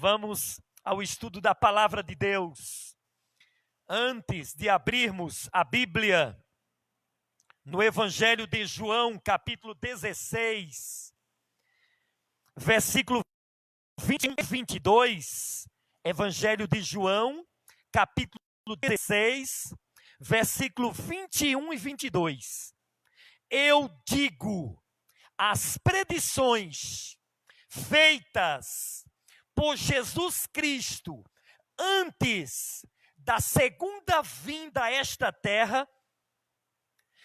Vamos ao estudo da palavra de Deus. Antes de abrirmos a Bíblia, no Evangelho de João, capítulo 16, versículo 21 e 22, Evangelho de João, capítulo 16, versículo 21 e 22. Eu digo, as predições feitas por Jesus Cristo antes da segunda vinda a esta terra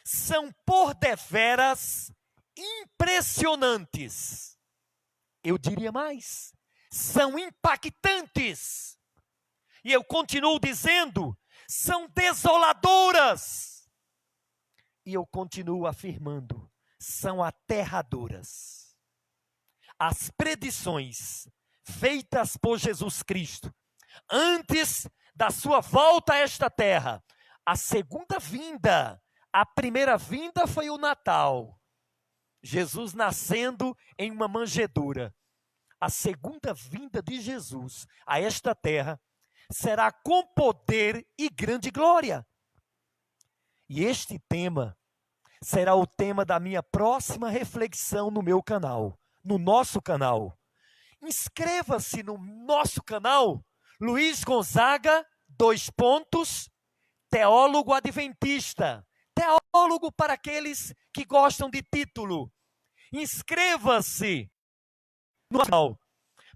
são por deveras impressionantes. Eu diria mais, são impactantes. E eu continuo dizendo, são desoladoras. E eu continuo afirmando, são aterradoras. As predições feitas por Jesus Cristo antes da sua volta a esta terra, a segunda vinda, a primeira vinda foi o Natal, Jesus nascendo em uma manjedoura. A segunda vinda de Jesus a esta terra será com poder e grande glória. E este tema será o tema da minha próxima reflexão no meu canal, no nosso canal. Inscreva-se no nosso canal, Luiz Gonzaga, teólogo adventista. Teólogo para aqueles que gostam de título. Inscreva-se no canal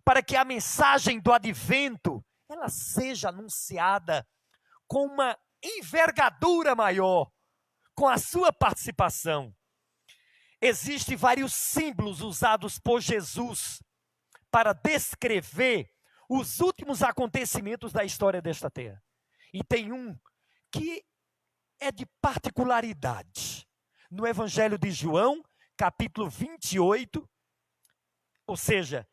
para que a mensagem do advento ela seja anunciada com uma envergadura maior, com a sua participação. Existem vários símbolos usados por Jesus para descrever os últimos acontecimentos da história desta terra. E tem um que é de particularidade. No Evangelho de João, capítulo 28, ou seja,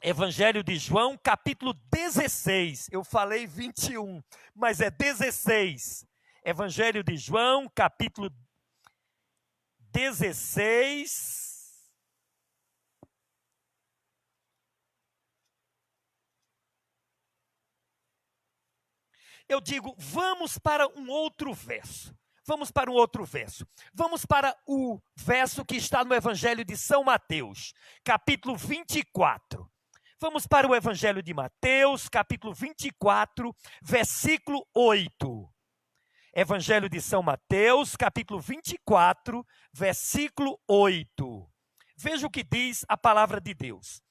Evangelho de João, capítulo 16. Eu falei 21, mas é 16. Evangelho de João, capítulo 16. Eu digo, vamos para um outro verso. Vamos para um outro verso. Vamos para o verso que está no Evangelho de São Mateus, capítulo 24. Vamos para o Evangelho de Mateus, capítulo 24, versículo 8. Evangelho de São Mateus, capítulo 24, versículo 8. Veja o que diz a palavra de Deus.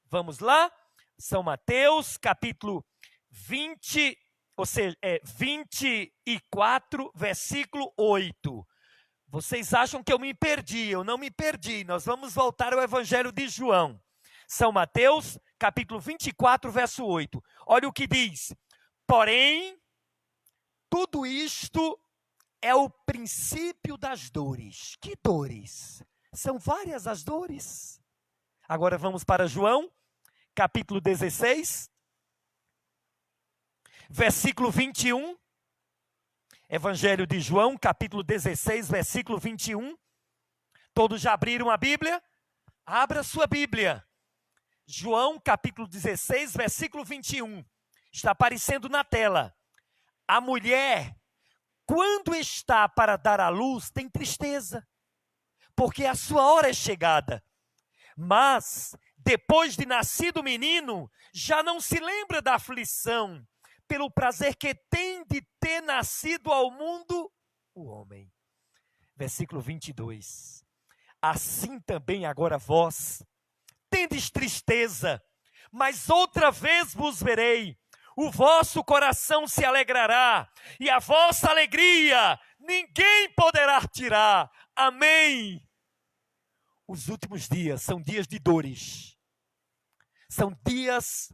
Vamos lá? São Mateus, capítulo 20, ou seja, 24, versículo 8. Vocês acham que eu me perdi? Eu não me perdi. Nós vamos voltar ao Evangelho de João. São Mateus, capítulo 24, verso 8. Olha o que diz. Porém, tudo isto é o princípio das dores. Que dores? São várias as dores. Agora vamos para João, capítulo 16, versículo 21. Evangelho de João, capítulo 16, versículo 21. Todos já abriram a Bíblia? Abra sua Bíblia. João, capítulo 16, versículo 21. Está aparecendo na tela. A mulher, quando está para dar à luz, tem tristeza, porque a sua hora é chegada. Mas, depois de nascido o menino, já não se lembra da aflição, pelo prazer que tem de ter nascido ao mundo o homem. Versículo 22. Assim também agora vós, tendes tristeza, mas outra vez vos verei, o vosso coração se alegrará, e a vossa alegria ninguém poderá tirar. Amém. Os últimos dias são dias de dores, são dias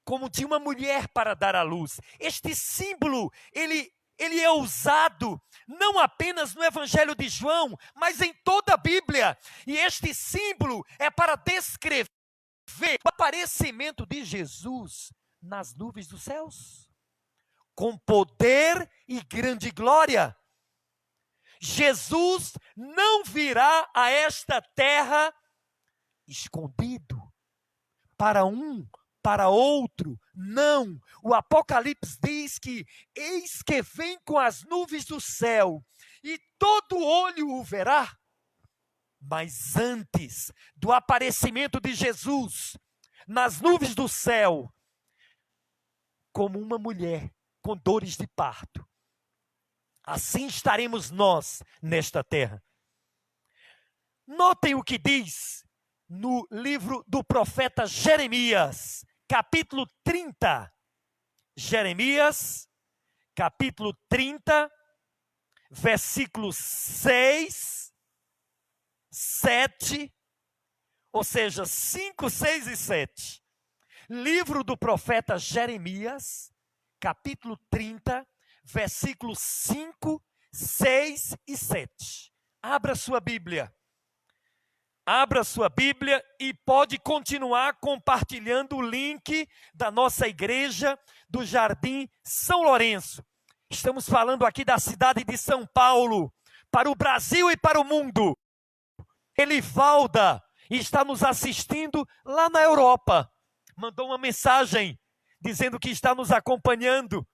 como de uma mulher para dar à luz. Este símbolo, ele é usado não apenas no Evangelho de João, mas em toda a Bíblia. E este símbolo é para descrever o aparecimento de Jesus nas nuvens dos céus, com poder e grande glória. Jesus não virá a esta terra escondido para um para outro. Não. O Apocalipse diz que eis que vem com as nuvens do céu, e todo olho o verá. Mas antes do aparecimento de Jesus nas nuvens do céu, como uma mulher com dores de parto, assim estaremos nós nesta terra. Notem o que diz no livro do profeta Jeremias, capítulo 30. Jeremias, capítulo 30, versículos 6, 7, ou seja, 5, 6 e 7. Livro do profeta Jeremias, capítulo 30, versículos 5, 6 e 7. Abra sua Bíblia. Abra sua Bíblia e pode continuar compartilhando o link da nossa igreja do Jardim São Lourenço. Estamos falando aqui da cidade de São Paulo, para o Brasil e para o mundo. Elivalda está nos assistindo lá na Europa. Mandou uma mensagem dizendo que está nos acompanhando.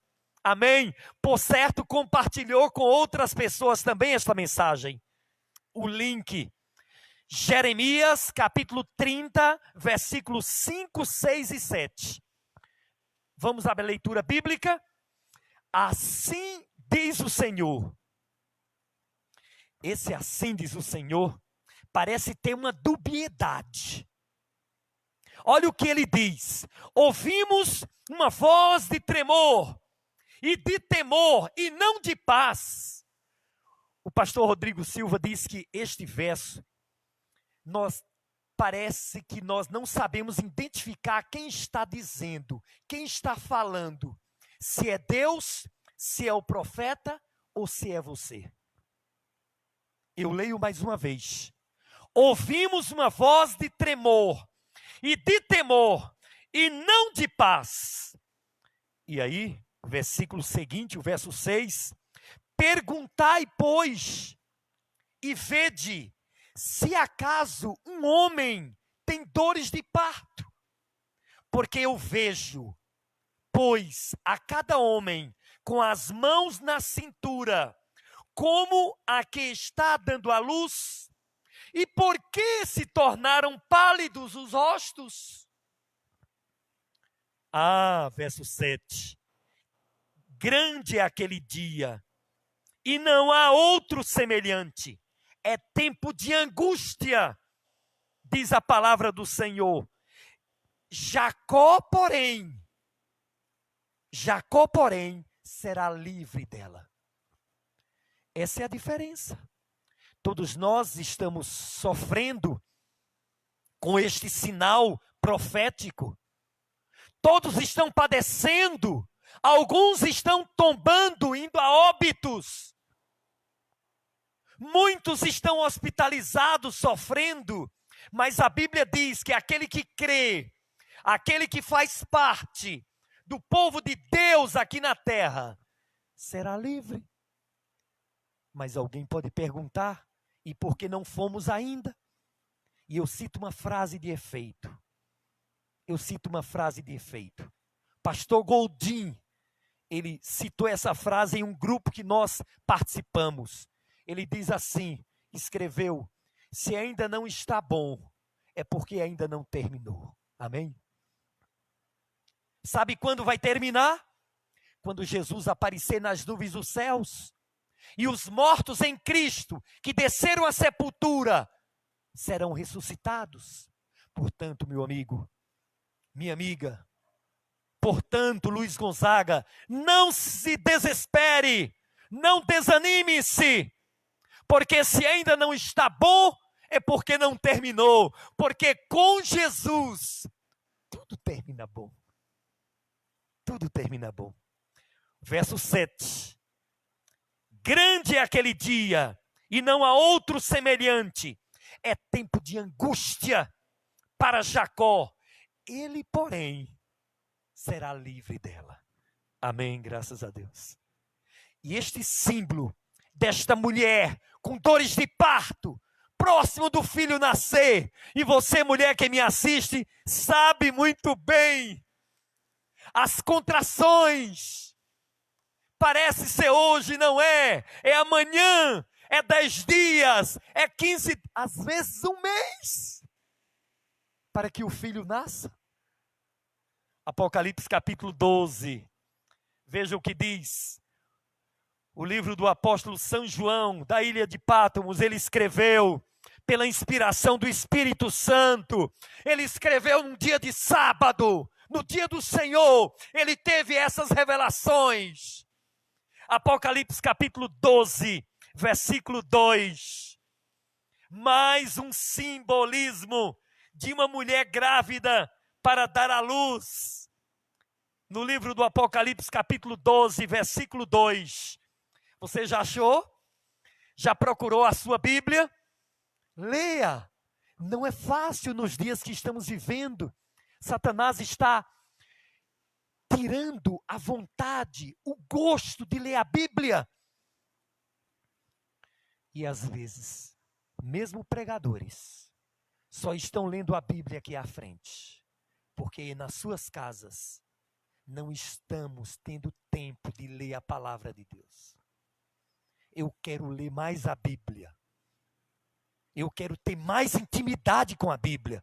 Amém? Por certo, compartilhou com outras pessoas também esta mensagem. O link. Jeremias, capítulo 30, versículos 5, 6 e 7. Vamos à leitura bíblica? Assim diz o Senhor. Esse assim diz o Senhor parece ter uma dubiedade. Olha o que ele diz. Ouvimos uma voz de tremor e de temor e não de paz. O pastor Rodrigo Silva diz que este verso parece que nós não sabemos identificar quem está dizendo, quem está falando, se é Deus, se é o profeta ou se é você. Eu leio mais uma vez. Ouvimos uma voz de tremor e de temor e não de paz. E aí, o versículo seguinte, o verso 6, perguntai, pois, e vede, se acaso um homem tem dores de parto, porque eu vejo, pois, a cada homem com as mãos na cintura, como a que está dando à luz, e por que se tornaram pálidos os rostos? Verso 7, grande é aquele dia, e não há outro semelhante. É tempo de angústia, diz a palavra do Senhor. Jacó, porém, será livre dela. Essa é a diferença. Todos nós estamos sofrendo com este sinal profético. Todos estão padecendo. Alguns estão tombando, indo a óbitos. Muitos estão hospitalizados, sofrendo, mas a Bíblia diz que aquele que crê, aquele que faz parte do povo de Deus aqui na terra, será livre. Mas alguém pode perguntar, e por que não fomos ainda? E eu cito uma frase de efeito. Pastor Goldin, ele citou essa frase em um grupo que nós participamos. Ele diz assim, escreveu, se ainda não está bom, é porque ainda não terminou. Amém? Sabe quando vai terminar? Quando Jesus aparecer nas nuvens dos céus, e os mortos em Cristo, que desceram à sepultura, serão ressuscitados. Portanto, meu amigo, minha amiga, portanto, Luiz Gonzaga, não se desespere, não desanime-se, porque se ainda não está bom, é porque não terminou. Porque com Jesus, tudo termina bom. Tudo termina bom. Verso 7. Grande é aquele dia, e não há outro semelhante. É tempo de angústia para Jacó. Ele, porém, será livre dela. Amém, graças a Deus. E este símbolo desta mulher com dores de parto, próximo do filho nascer. E você, mulher que me assiste, sabe muito bem. As contrações. Parece ser hoje, não é? É amanhã, é 10 dias, é 15, às vezes um mês. Para que o filho nasça. Apocalipse capítulo 12. Veja o que diz. O livro do apóstolo São João, da ilha de Pátimos, ele escreveu pela inspiração do Espírito Santo. Ele escreveu num dia de sábado, no dia do Senhor, ele teve essas revelações. Apocalipse capítulo 12, versículo 2. Mais um simbolismo de uma mulher grávida para dar à luz. No livro do Apocalipse capítulo 12, versículo 2. Você já achou? Já procurou a sua Bíblia? Leia. Não é fácil nos dias que estamos vivendo. Satanás está tirando a vontade, o gosto de ler a Bíblia. E às vezes, mesmo pregadores, só estão lendo a Bíblia aqui à frente. Porque nas suas casas, não estamos tendo tempo de ler a palavra de Deus. Eu quero ler mais a Bíblia. Eu quero ter mais intimidade com a Bíblia.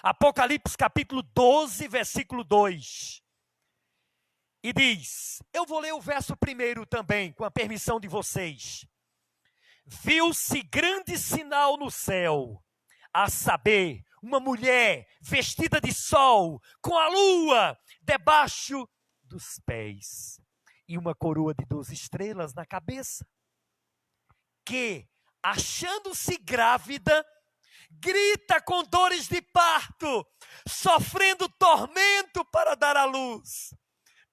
Apocalipse capítulo 12, versículo 2. E diz, eu vou ler o verso primeiro também, com a permissão de vocês. Viu-se grande sinal no céu, a saber, uma mulher vestida de sol, com a lua debaixo dos pés, e uma coroa de 12 estrelas na cabeça. Que, achando-se grávida, grita com dores de parto, sofrendo tormento para dar à luz.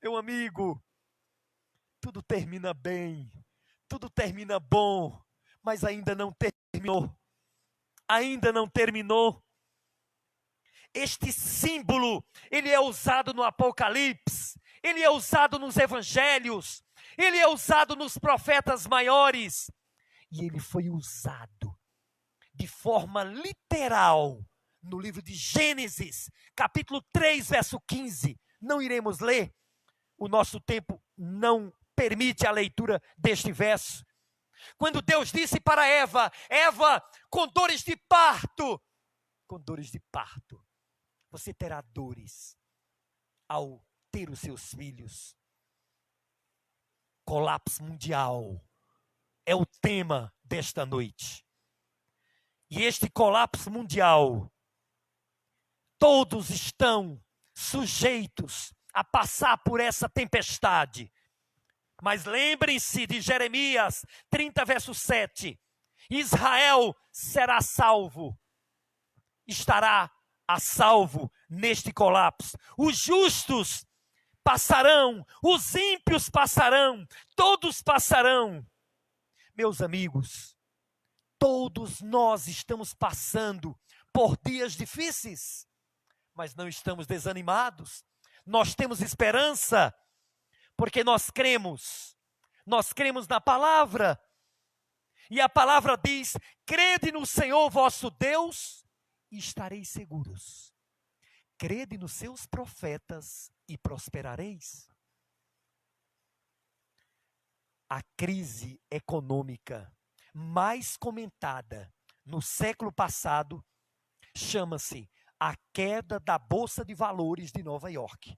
Meu amigo, tudo termina bem, tudo termina bom, mas ainda não terminou. Ainda não terminou. Este símbolo, ele é usado no Apocalipse, ele é usado nos Evangelhos, ele é usado nos profetas maiores. E ele foi usado de forma literal no livro de Gênesis, capítulo 3, verso 15. Não iremos ler, o nosso tempo não permite a leitura deste verso. Quando Deus disse para Eva, Eva, com dores de parto, você terá dores ao ter os seus filhos. Colapso mundial é o tema desta noite. E este colapso mundial, todos estão sujeitos a passar por essa tempestade. Mas lembrem-se de Jeremias 30, verso 7. Israel será salvo, estará a salvo neste colapso. Os justos passarão, os ímpios passarão, todos passarão. Meus amigos, todos nós estamos passando por dias difíceis, mas não estamos desanimados. Nós temos esperança, porque nós cremos na palavra. E a palavra diz, crede no Senhor vosso Deus e estareis seguros. Crede nos seus profetas e prosperareis. A crise econômica mais comentada no século passado chama-se a queda da Bolsa de Valores de Nova York.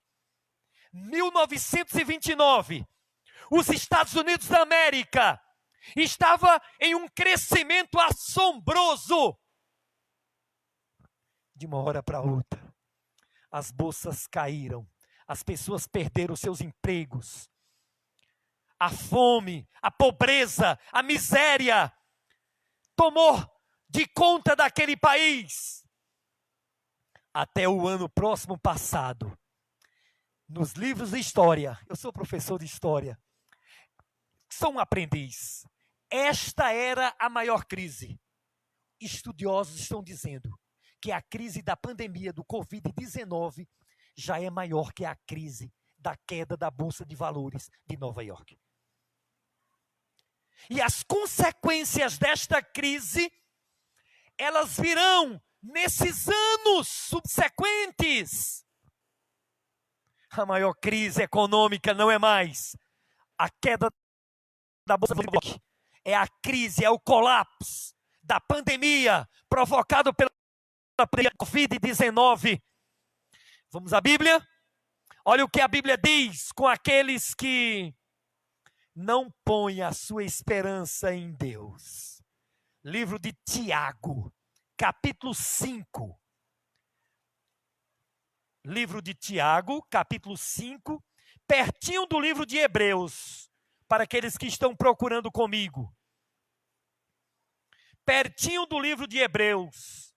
1929, os Estados Unidos da América estava em um crescimento assombroso. De uma hora para outra, as bolsas caíram, as pessoas perderam seus empregos. A fome, a pobreza, a miséria tomou de conta daquele país. Até o ano próximo passado, nos livros de história, eu sou professor de história, sou um aprendiz, esta era a maior crise. Estudiosos estão dizendo que a crise da pandemia do Covid-19 já é maior que a crise da queda da Bolsa de Valores de Nova York. E as consequências desta crise elas virão nesses anos subsequentes. A maior crise econômica não é mais a queda da bolsa, é a crise, é o colapso da pandemia provocado pela Covid-19. Vamos à Bíblia? Olha o que a Bíblia diz com aqueles que não põem a sua esperança em Deus. Livro de Tiago, capítulo 5. Livro de Tiago, capítulo 5, pertinho do livro de Hebreus, para aqueles que estão procurando comigo. Pertinho do livro de Hebreus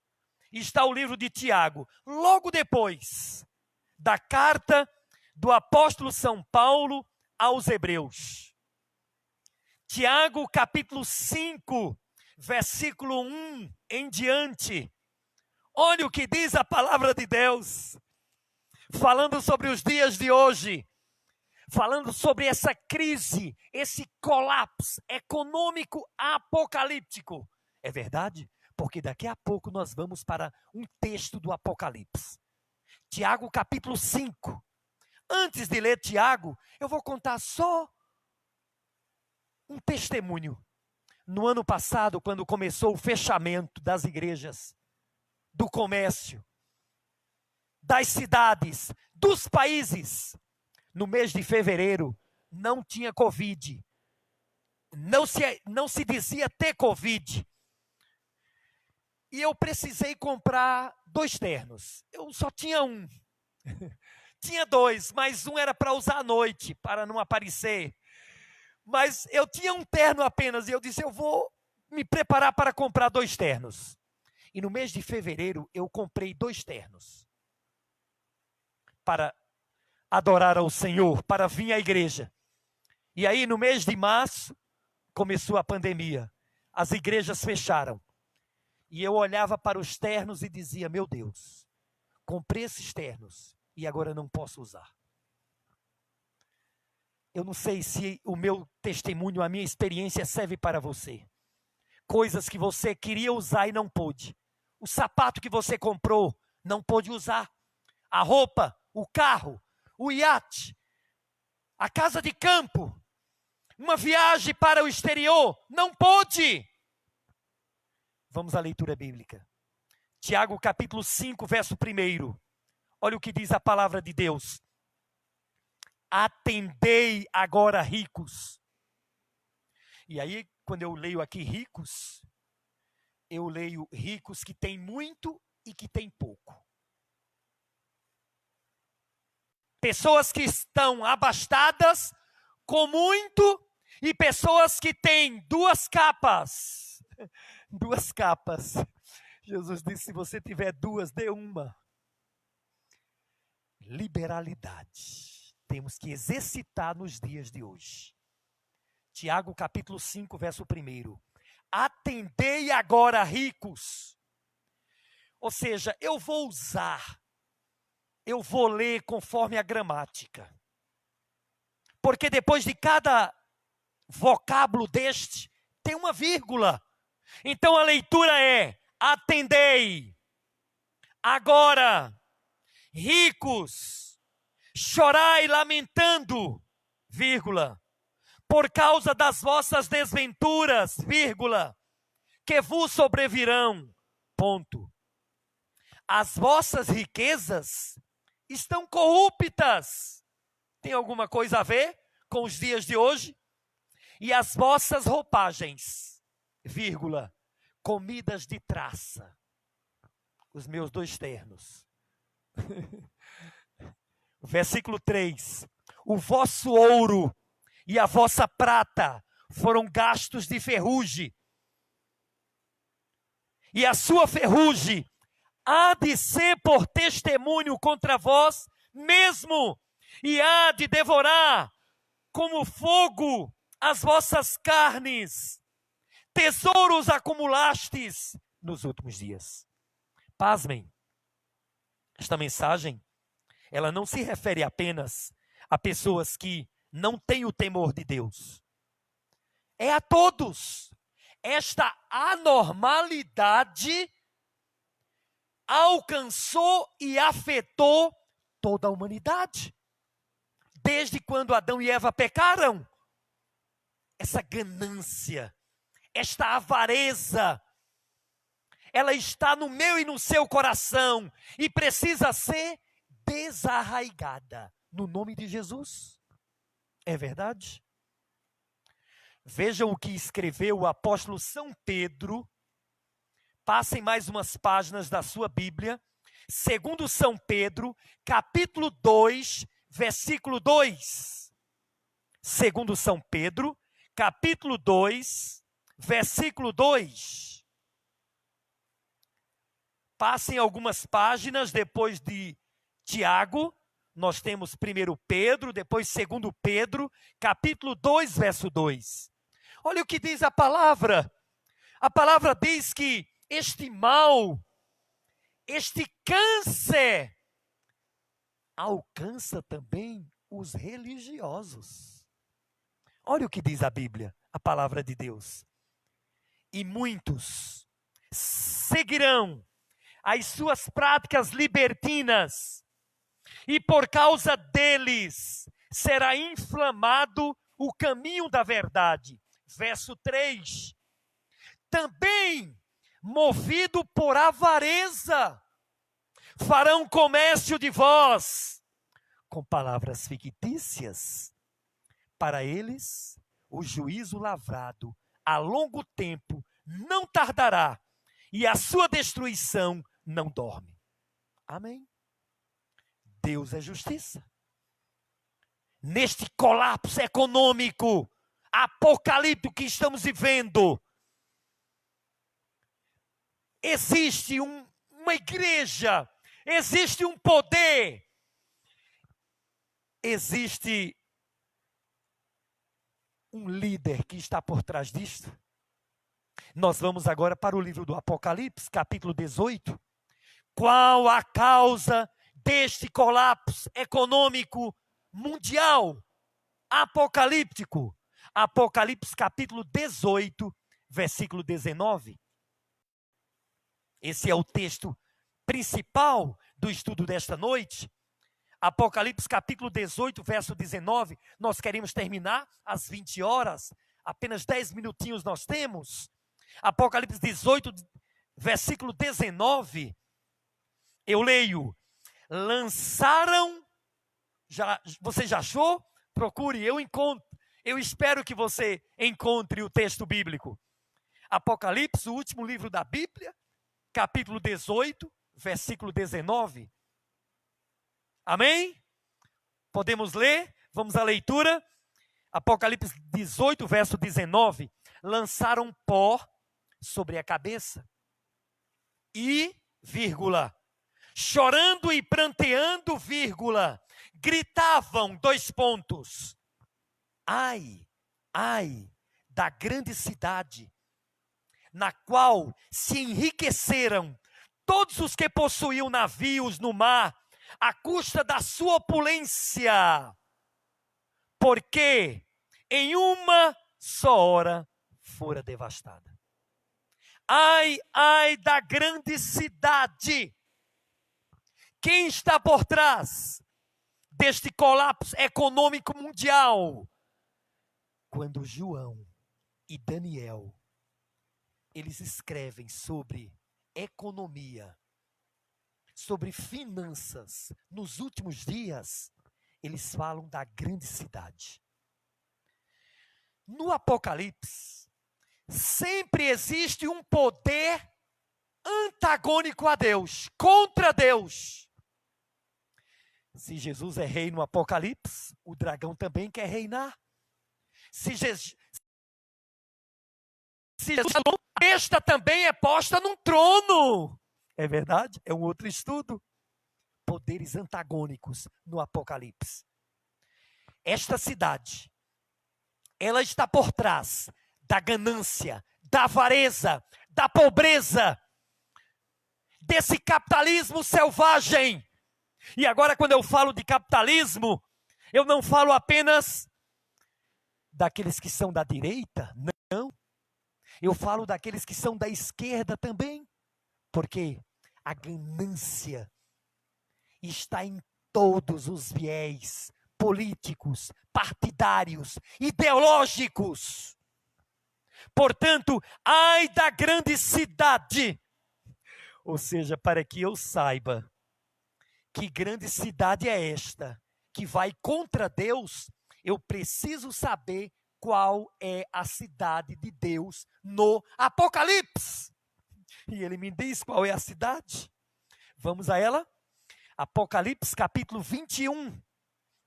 está o livro de Tiago. Logo depois da carta do apóstolo São Paulo aos Hebreus. Tiago, capítulo 5, versículo 1 em diante. Olha o que diz a palavra de Deus, falando sobre os dias de hoje, falando sobre essa crise, esse colapso econômico apocalíptico. É verdade? Porque daqui a pouco nós vamos para um texto do Apocalipse. Tiago, capítulo 5. Antes de ler Tiago, eu vou contar só um testemunho. No ano passado, quando começou o fechamento das igrejas, do comércio, das cidades, dos países, no mês de fevereiro, não tinha Covid. Não se dizia ter Covid. E eu precisei comprar 2 ternos. Eu só tinha um. Tinha 2, mas um era para usar à noite, para não aparecer. Mas eu tinha um terno apenas, e eu disse, eu vou me preparar para comprar 2 ternos. E no mês de fevereiro, eu comprei 2 ternos. Para adorar ao Senhor, para vir à igreja. E aí, no mês de março, começou a pandemia. As igrejas fecharam. E eu olhava para os ternos e dizia, meu Deus, comprei esses ternos e agora não posso usar. Eu não sei se o meu testemunho, a minha experiência serve para você. Coisas que você queria usar e não pôde. O sapato que você comprou, não pôde usar. A roupa, o carro, o iate, a casa de campo, uma viagem para o exterior, não pôde. Vamos à leitura bíblica. Tiago capítulo 5, verso 1. Olha o que diz a palavra de Deus. Atendei agora, ricos. E aí, quando eu leio aqui ricos, eu leio ricos que têm muito e que têm pouco. Pessoas que estão abastadas com muito e pessoas que têm 2 capas. 2 capas. Jesus disse, se você tiver 2, dê uma. Liberalidade. Temos que exercitar nos dias de hoje. Tiago capítulo 5, verso 1. Atendei agora, ricos. Ou seja, eu vou ler conforme a gramática. Porque depois de cada vocábulo deste, tem uma vírgula. Então a leitura é, atendei, agora, ricos, chorai lamentando, vírgula, por causa das vossas desventuras, vírgula, que vos sobrevirão, ponto. As vossas riquezas estão corruptas. Tem alguma coisa a ver com os dias de hoje? E as vossas roupagens, vírgula, comidas de traça. Os meus 2 ternos. Versículo 3. O vosso ouro e a vossa prata foram gastos de ferrugem. E a sua ferrugem há de ser por testemunho contra vós mesmo, e há de devorar como fogo as vossas carnes. Tesouros acumulastes nos últimos dias. Pasmem, esta mensagem, ela não se refere apenas a pessoas que não têm o temor de Deus. É a todos. Esta anormalidade alcançou e afetou toda a humanidade. Desde quando Adão e Eva pecaram, essa ganância, esta avareza, ela está no meu e no seu coração e precisa ser desarraigada no nome de Jesus. É verdade? Vejam o que escreveu o apóstolo São Pedro. Passem mais umas páginas da sua Bíblia. Segundo São Pedro, capítulo 2, versículo 2. Segundo São Pedro, capítulo 2, versículo 2. Passem algumas páginas depois de Tiago. Nós temos primeiro Pedro, depois segundo Pedro, capítulo 2, verso 2. Olha o que diz a palavra. A palavra diz que este mal, este câncer, alcança também os religiosos. Olha o que diz a Bíblia, a palavra de Deus. E muitos seguirão as suas práticas libertinas, e por causa deles será inflamado o caminho da verdade. Verso 3. Também, movido por avareza, farão comércio de vós com palavras fictícias. Para eles, o juízo lavrado a longo tempo não tardará, e a sua destruição não dorme. Amém? Deus é justiça. Neste colapso econômico, apocalíptico que estamos vivendo, existe uma igreja, existe um poder, existe um líder que está por trás disto. Nós vamos agora para o livro do Apocalipse, capítulo 18. Qual a causa deste colapso econômico mundial, apocalíptico? Apocalipse capítulo 18, versículo 19. Esse é o texto principal do estudo desta noite. Apocalipse capítulo 18, verso 19. Nós queremos terminar às 20 horas. Apenas 10 minutinhos nós temos. Apocalipse 18, versículo 19. Eu leio. Lançaram, você já achou? Procure, eu encontro. Eu espero que você encontre o texto bíblico. Apocalipse, o último livro da Bíblia, capítulo 18, versículo 19. Amém? Podemos ler? Vamos à leitura. Apocalipse 18, verso 19. Lançaram pó sobre a cabeça e, vírgula, chorando e pranteando, vírgula, gritavam, dois pontos. Ai, ai da grande cidade, na qual se enriqueceram todos os que possuíam navios no mar, à custa da sua opulência, porque em uma só hora fora devastada. Ai, ai da grande cidade. Quem está por trás deste colapso econômico mundial? Quando João e Daniel, eles escrevem sobre economia, sobre finanças, nos últimos dias, eles falam da grande cidade. No Apocalipse, sempre existe um poder antagônico a Deus, contra Deus. Se Jesus é rei no Apocalipse, o dragão também quer reinar. Se Jesus a besta também é posta num trono. É verdade? É um outro estudo. Poderes antagônicos no Apocalipse. Esta cidade, ela está por trás da ganância, da avareza, da pobreza, desse capitalismo selvagem. E agora, quando eu falo de capitalismo, eu não falo apenas daqueles que são da direita, não. Eu falo daqueles que são da esquerda também, porque A ganância está em todos os viés políticos, partidários, ideológicos. Portanto, ai da grande cidade. Ou seja, para que eu saiba que grande cidade é esta, que vai contra Deus, eu preciso saber qual é a cidade de Deus no Apocalipse. E ele me diz qual é a cidade. Vamos a ela? Apocalipse capítulo 21,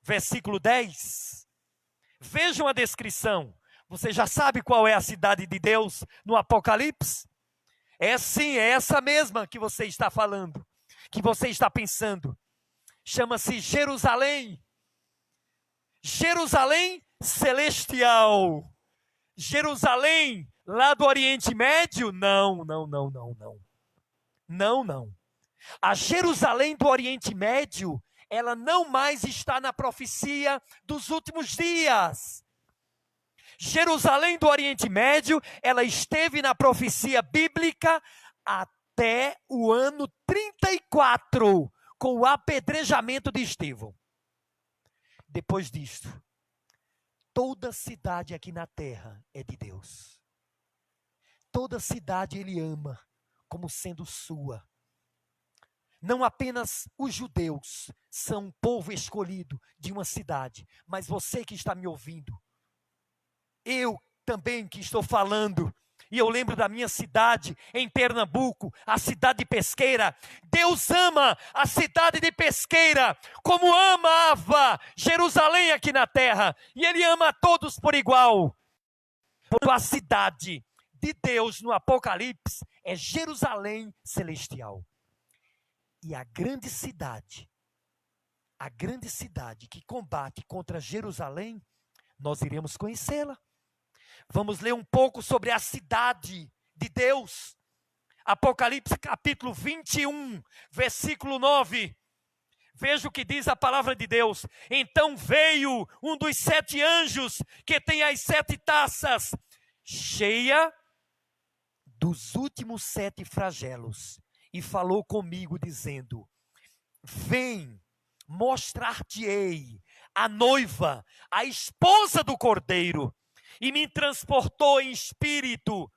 versículo 10. Vejam a descrição. Você já sabe qual é a cidade de Deus no Apocalipse? É sim, é essa mesma que você está falando, que você está pensando. Chama-se Jerusalém. Jerusalém celestial. Jerusalém lá do Oriente Médio? Não. Não. A Jerusalém do Oriente Médio, ela não mais está na profecia dos últimos dias. Jerusalém do Oriente Médio, ela esteve na profecia bíblica até o ano 34, com o apedrejamento de Estevão. Depois disto, toda cidade aqui na terra é de Deus. Toda cidade ele ama como sendo sua. Não apenas os judeus são um povo escolhido de uma cidade, mas você que está me ouvindo, eu também que estou falando, e eu lembro da minha cidade, em Pernambuco, a cidade de Pesqueira. Deus ama a cidade de Pesqueira, como amava Jerusalém aqui na terra, e Ele ama a todos por igual. A cidade de Deus no Apocalipse é Jerusalém celestial. E a grande cidade que combate contra Jerusalém, nós iremos conhecê-la. Vamos ler um pouco sobre a cidade de Deus. Apocalipse capítulo 21, versículo 9. Veja o que diz a palavra de Deus. Então veio um dos 7 anjos que tem as 7 taças, cheia dos últimos 7 flagelos, e falou comigo dizendo: vem, mostrar-te-ei a noiva, a esposa do Cordeiro. E me transportou em espírito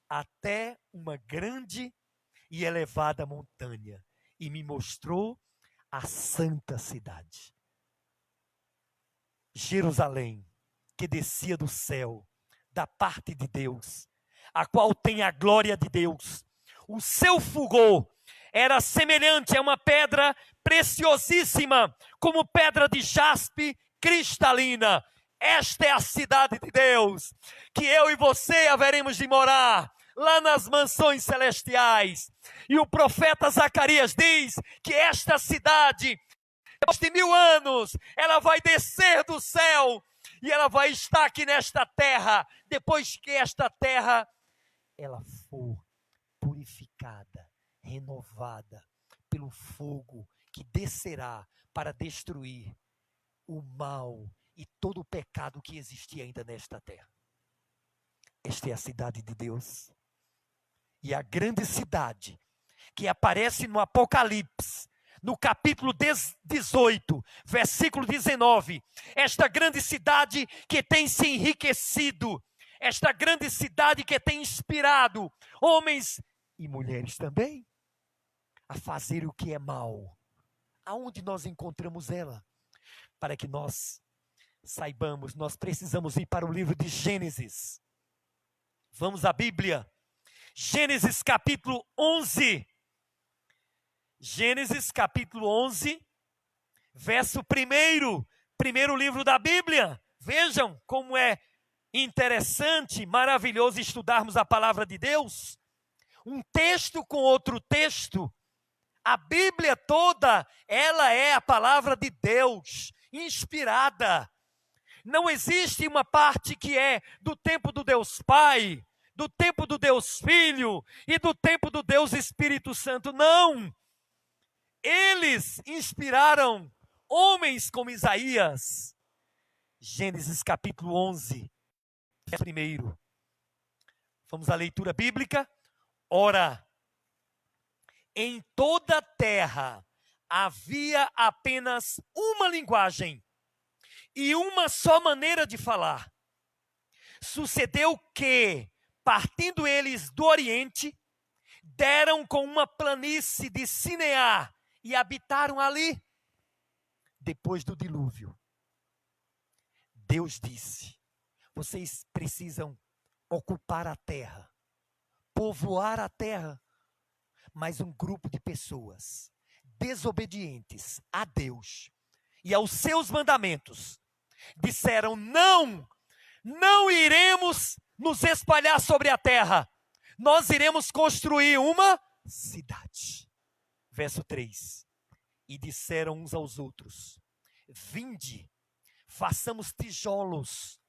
até uma grande e elevada montanha, e me mostrou a santa cidade, Jerusalém, que descia do céu, da parte de Deus, a qual tem a glória de Deus. O seu fulgor era semelhante a uma pedra preciosíssima, como pedra de jaspe cristalina. Esta é a cidade de Deus, que eu e você haveremos de morar, lá nas mansões celestiais. E o profeta Zacarias diz que esta cidade, depois de 1000 anos, ela vai descer do céu, e ela vai estar aqui nesta terra, depois que esta terra, ela for purificada, renovada, pelo fogo que descerá para destruir o mal e todo o pecado que existia ainda nesta terra. Esta é a cidade de Deus. E a grande cidade que aparece no Apocalipse, no capítulo 18, versículo 19. Esta grande cidade que tem se enriquecido, esta grande cidade que tem inspirado homens e mulheres também a fazer o que é mal. Aonde nós encontramos ela? Para que nós saibamos, nós precisamos ir para o livro de Gênesis. Vamos à Bíblia. Gênesis capítulo 11. Gênesis capítulo 11, verso 1. Primeiro livro da Bíblia. Vejam como é interessante, maravilhoso estudarmos a palavra de Deus. Um texto com outro texto. A Bíblia toda, ela é a palavra de Deus, inspirada. Não existe uma parte que é do tempo do Deus Pai, do tempo do Deus Filho e do tempo do Deus Espírito Santo. Não! Eles inspiraram homens como Isaías. Gênesis capítulo 11, verso 1. Vamos à leitura bíblica. Ora, Em toda a terra havia apenas uma linguagem e uma só maneira de falar. Sucedeu que, partindo eles do Oriente, deram com uma planície de Sinear e habitaram ali. Depois do dilúvio, Deus disse: vocês precisam ocupar a terra, povoar a terra. Mas um grupo de pessoas desobedientes a Deus e aos seus mandamentos disseram: não iremos nos espalhar sobre a terra, nós iremos construir uma cidade. Verso 3. E disseram uns aos outros: vinde, façamos tijolos,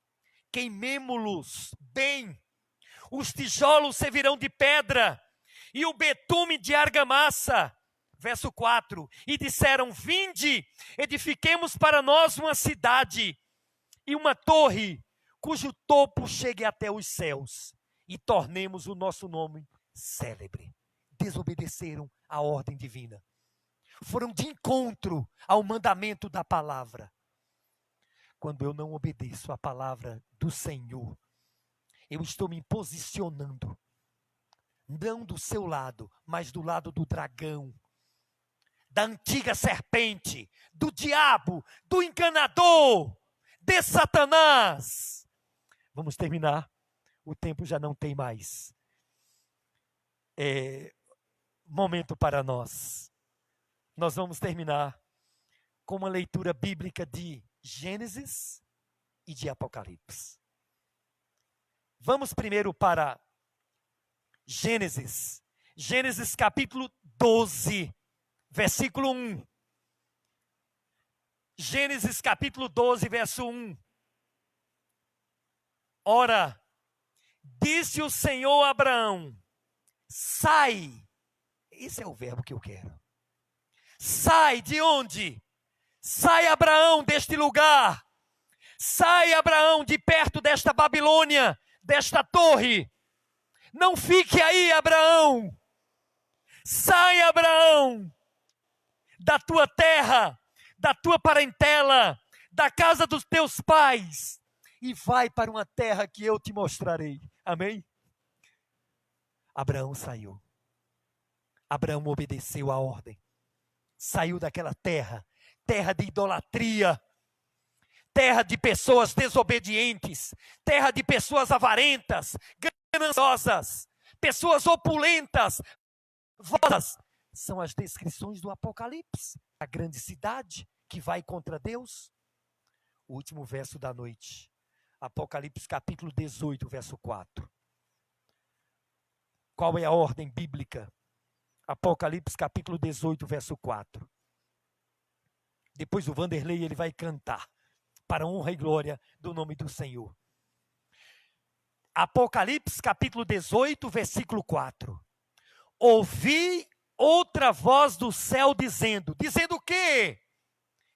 queimemo-los bem, os tijolos servirão de pedra, e o betume de argamassa. Verso 4. E disseram: vinde, edifiquemos para nós uma cidade, e uma torre, cujo topo chegue até os céus, e tornemos o nosso nome célebre. Desobedeceram à ordem divina. Foram de encontro ao mandamento da palavra. Quando eu não obedeço à palavra do Senhor, eu estou me posicionando, não do seu lado, mas do lado do dragão, da antiga serpente, do diabo, do enganador, de Satanás. Vamos terminar, o tempo já não tem mais momento para nós. Nós vamos terminar com uma leitura bíblica de Gênesis e de Apocalipse. Vamos primeiro para Gênesis. Gênesis capítulo 12, versículo 1. Gênesis capítulo 12, verso 1. Ora, disse o Senhor a Abraão: sai. Esse é o verbo que eu quero. Sai de onde? Sai, Abraão, deste lugar. Sai, Abraão, de perto desta Babilônia, desta torre. Não fique aí, Abraão. Sai, Abraão, da tua terra, da tua parentela, da casa dos teus pais, e vai para uma terra que eu te mostrarei. Amém? Abraão saiu. Abraão obedeceu a ordem. Saiu daquela terra, terra de idolatria, terra de pessoas desobedientes, terra de pessoas avarentas, gananciosas, pessoas opulentas, vozes. São as descrições do Apocalipse, a grande cidade que vai contra Deus. O último verso da noite, Apocalipse capítulo 18, verso 4. Qual é a ordem bíblica? Apocalipse capítulo 18, verso 4. Depois o Vanderlei ele vai cantar para a honra e glória do nome do Senhor. Apocalipse capítulo 18, versículo 4. Ouvi outra voz do céu dizendo o quê?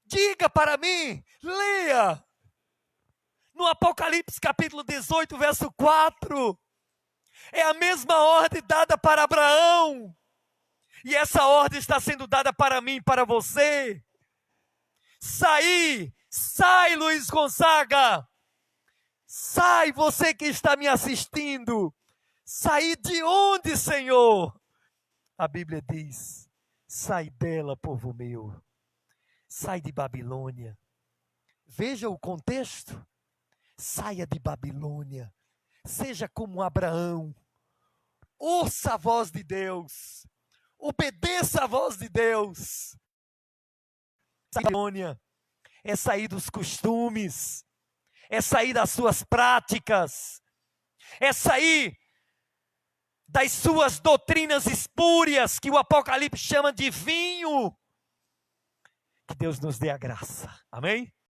Diga para mim, leia. No Apocalipse capítulo 18, verso 4. É a mesma ordem dada para Abraão. E essa ordem está sendo dada para mim e para você. Sai, Luiz Gonzaga. Sai, você que está me assistindo. Sair de onde, Senhor? A Bíblia diz: sai dela, povo meu. Sai de Babilônia. Veja o contexto. Saia de Babilônia. Seja como Abraão. Ouça a voz de Deus. Obedeça a voz de Deus. Babilônia é sair dos costumes, é sair das suas práticas, é sair das suas doutrinas espúrias, que o Apocalipse chama de vinho. Que Deus nos dê a graça. Amém?